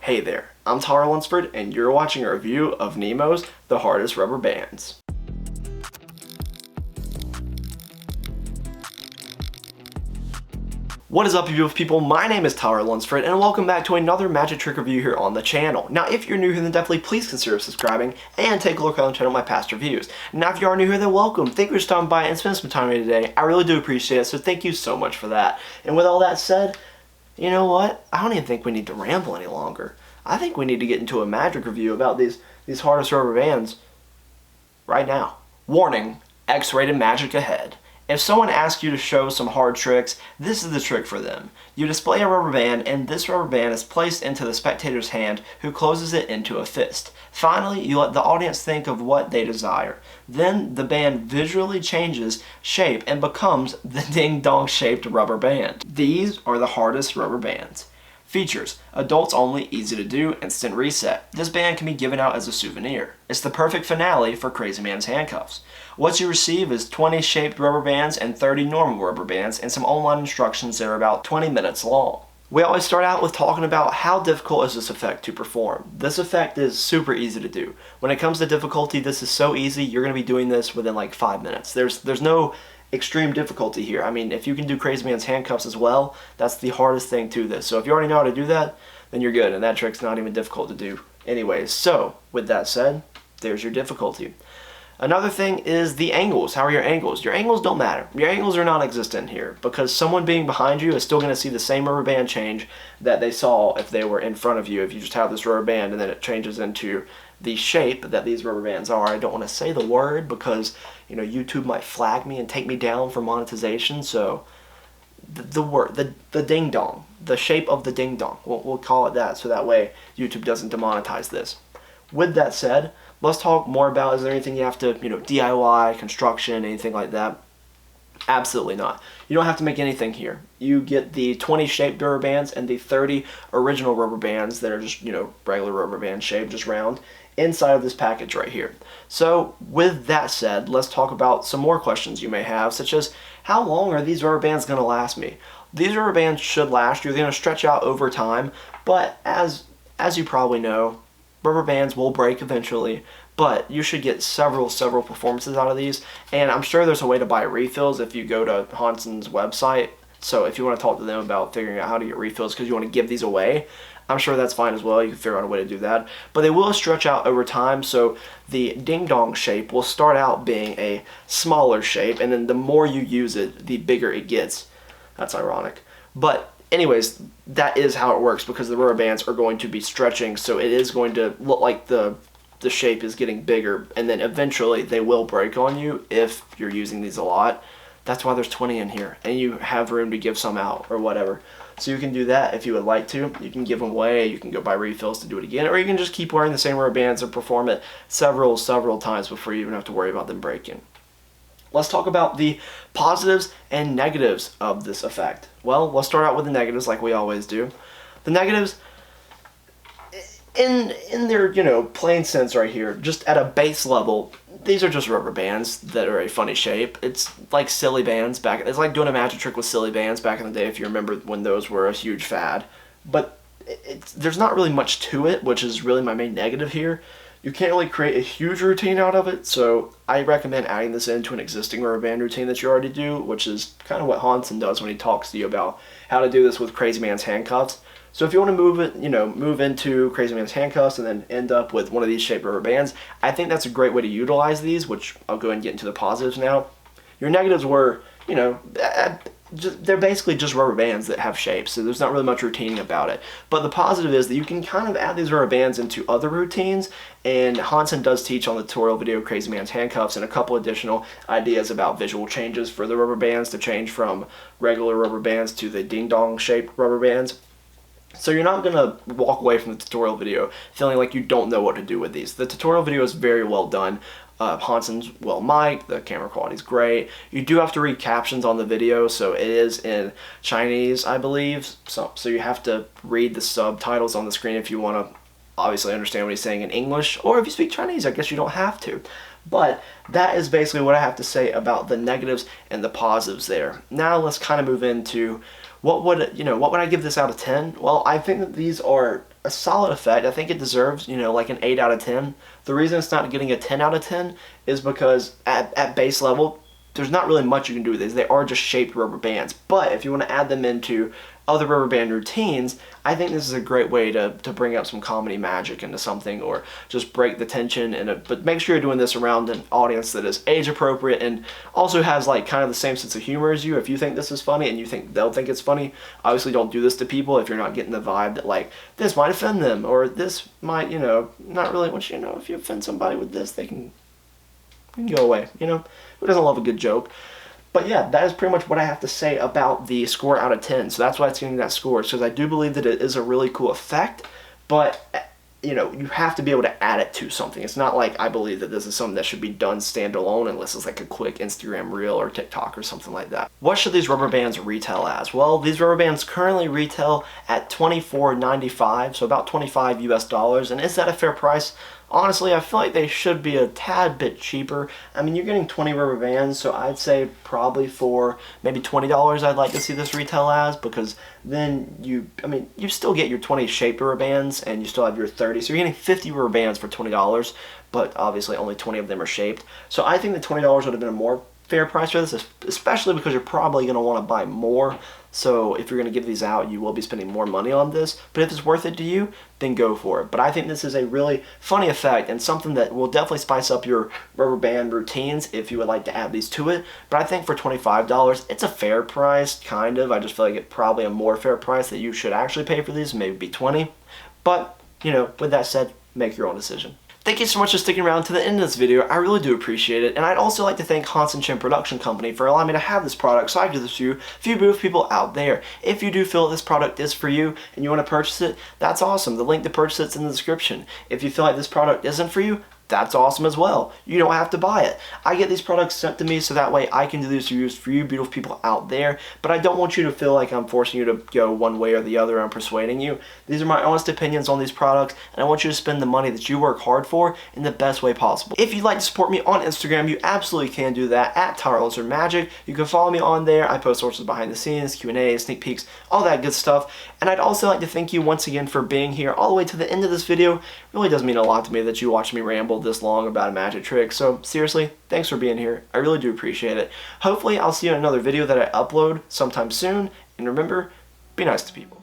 Hey there, I'm Tyler Lunsford, and you're watching a review of Nemo's The Hardest Rubber Bands. What is up, you beautiful people? My name is Tyler Lunsford, and welcome back to another magic trick review here on the channel. Now, if you're new here, then definitely please consider subscribing and take a look on the channel at my past reviews. Now, if you are new here, then welcome. Thank you for stopping by and spending some time with me today. I really do appreciate it, so thank you so much for that. And with all that said, you know what? I don't even think we need to ramble any longer. I think we need to get into a magic review about these hardest rubber bands right now. Warning, X-rated magic ahead. If someone asks you to show some hard tricks, this is the trick for them. You display a rubber band, and this rubber band is placed into the spectator's hand, who closes it into a fist. Finally, you let the audience think of what they desire. Then the band visually changes shape and becomes the ding-dong shaped rubber band. These are the hardest rubber bands. Features: adults only, easy to do, instant reset. This band can be given out as a souvenir. It's the perfect finale for Crazy Man's handcuffs. What you receive is 20 shaped rubber bands and 30 normal rubber bands, and some online instructions that are about 20 minutes long. We always start out with talking about how difficult is this effect to perform. This effect is super easy to do. When it comes to difficulty, this is so easy, you're going to be doing this within like 5 minutes. There's no extreme difficulty here. I mean, if you can do Crazy Man's handcuffs as well, that's the hardest thing to this. So if you already know how to do that, then you're good, and that trick's not even difficult to do anyways. So with that said, there's your difficulty. Another thing is the angles. How are your angles? Your angles don't matter. Your angles are non-existent here because someone being behind you is still going to see the same rubber band change that they saw if they were in front of you. If you just have this rubber band and then it changes into the shape that these rubber bands are. I don't want to say the word because, you know, YouTube might flag me and take me down for monetization. So the word, the ding dong, the shape of the ding dong, we'll call it that, so that way YouTube doesn't demonetize this. With that said, let's talk more about, is there anything you have to, DIY, construction, anything like that? Absolutely not. You don't have to make anything here. You get the 20 shaped rubber bands and the 30 original rubber bands that are just, regular rubber band shape, just round, inside of this package right here. So with that said, let's talk about some more questions you may have, such as, how long are these rubber bands going to last me? These rubber bands should last you. They're going to stretch out over time, but as you probably know, rubber bands will break eventually, but you should get several performances out of these, and I'm sure there's a way to buy refills if you go to Hanson's website. So if you want to talk to them about figuring out how to get refills because you want to give these away, I'm sure that's fine as well. You can figure out a way to do that. But they will stretch out over time, so the ding-dong shape will start out being a smaller shape, and then the more you use it, the bigger it gets. That's ironic. But anyways, that is how it works because the rubber bands are going to be stretching, so it is going to look like the shape is getting bigger, and then eventually they will break on you if you're using these a lot. That's why there's 20 in here, and you have room to give some out or whatever. So you can do that if you would like to. You can give them away, you can go buy refills to do it again, or you can just keep wearing the same rubber bands and perform it several times before you even have to worry about them breaking. Let's talk about the positives and negatives of this effect. Well, let's start out with the negatives like we always do. The negatives, in their, plain sense right here, just at a base level, these are just rubber bands that are a funny shape. It's like silly bands back. It's like doing a magic trick with silly bands back in the day, if you remember when those were a huge fad. But there's not really much to it, which is really my main negative here. You can't really create a huge routine out of it, so I recommend adding this into an existing rubber band routine that you already do, which is kind of what Hanson does when he talks to you about how to do this with Crazy Man's handcuffs. So if you want to move into Crazy Man's handcuffs and then end up with one of these shaped rubber bands, I think that's a great way to utilize these, which I'll go ahead and get into the positives now. Your negatives were, they're basically just rubber bands that have shapes, so there's not really much routining about it. But the positive is that you can kind of add these rubber bands into other routines, and Hanson does teach on the tutorial video Crazy Man's handcuffs and a couple additional ideas about visual changes for the rubber bands to change from regular rubber bands to the ding-dong shaped rubber bands. So you're not going to walk away from the tutorial video feeling like you don't know what to do with these. The tutorial video is very well done. Hanson's well mic'd, the camera quality is great. You do have to read captions on the video, so it is in Chinese, I believe. So you have to read the subtitles on the screen if you want to obviously understand what he's saying in English. Or if you speak Chinese, I guess you don't have to. But that is basically what I have to say about the negatives and the positives there. Now let's kind of move into what would I give this out of 10? Well, I think that these are a solid effect. I think it deserves, like an 8 out of 10. The reason it's not getting a 10 out of 10 is because at base level, there's not really much you can do with these. They are just shaped rubber bands. But if you want to add them into other rubber band routines, I think this is a great way to bring up some comedy magic into something, or just break the tension. But make sure you're doing this around an audience that is age appropriate and also has like kind of the same sense of humor as you. If you think this is funny and you think they'll think it's funny, obviously don't do this to people if you're not getting the vibe that like this might offend them, or this might, not really. Once if you offend somebody with this, they can go away. Who doesn't love a good joke? But yeah, that is pretty much what I have to say about the score out of 10. So that's why it's getting that score, because I do believe that it is a really cool effect, but you have to be able to add it to something. It's not like I believe that this is something that should be done standalone unless it's like a quick Instagram reel or TikTok or something like that. What should these rubber bands retail as? Well, these rubber bands currently retail at $24.95, so about $25 US. And is that a fair price? Honestly, I feel like they should be a tad bit cheaper. I mean, you're getting 20 rubber bands, so I'd say probably for maybe $20 I'd like to see this retail as, because then you still get your 20 shaped rubber bands and you still have your 30, so you're getting 50 rubber bands for $20, but obviously only 20 of them are shaped. So I think the $20 would have been a more fair price for this, especially because you're probably going to want to buy more. So if you're going to give these out, you will be spending more money on this. But if it's worth it to you, then go for it. But I think this is a really funny effect and something that will definitely spice up your rubber band routines if you would like to add these to it. But I think for $25, it's a fair price, kind of. I just feel like it's probably a more fair price that you should actually pay for these, maybe be 20. But, with that said, make your own decision. Thank you so much for sticking around to the end of this video. I really do appreciate it. And I'd also like to thank Hanson Chien Production Company for allowing me to have this product so I can give this to you, a few beautiful people out there. If you do feel this product is for you and you want to purchase it, that's awesome. The link to purchase it's in the description. If you feel like this product isn't for you, that's awesome as well. You don't have to buy it. I get these products sent to me so that way I can do these reviews for you beautiful people out there, but I don't want you to feel like I'm forcing you to go one way or the other. I'm persuading you. These are my honest opinions on these products, and I want you to spend the money that you work hard for in the best way possible. If you'd like to support me on Instagram, you absolutely can do that at TowerLizardMagic. You can follow me on there. I post sources behind the scenes, Q&As, sneak peeks, all that good stuff. And I'd also like to thank you once again for being here all the way to the end of this video. It really does mean a lot to me that you watch me ramble this long about a magic trick. So seriously, thanks for being here. I really do appreciate it. Hopefully I'll see you in another video that I upload sometime soon. And remember, be nice to people.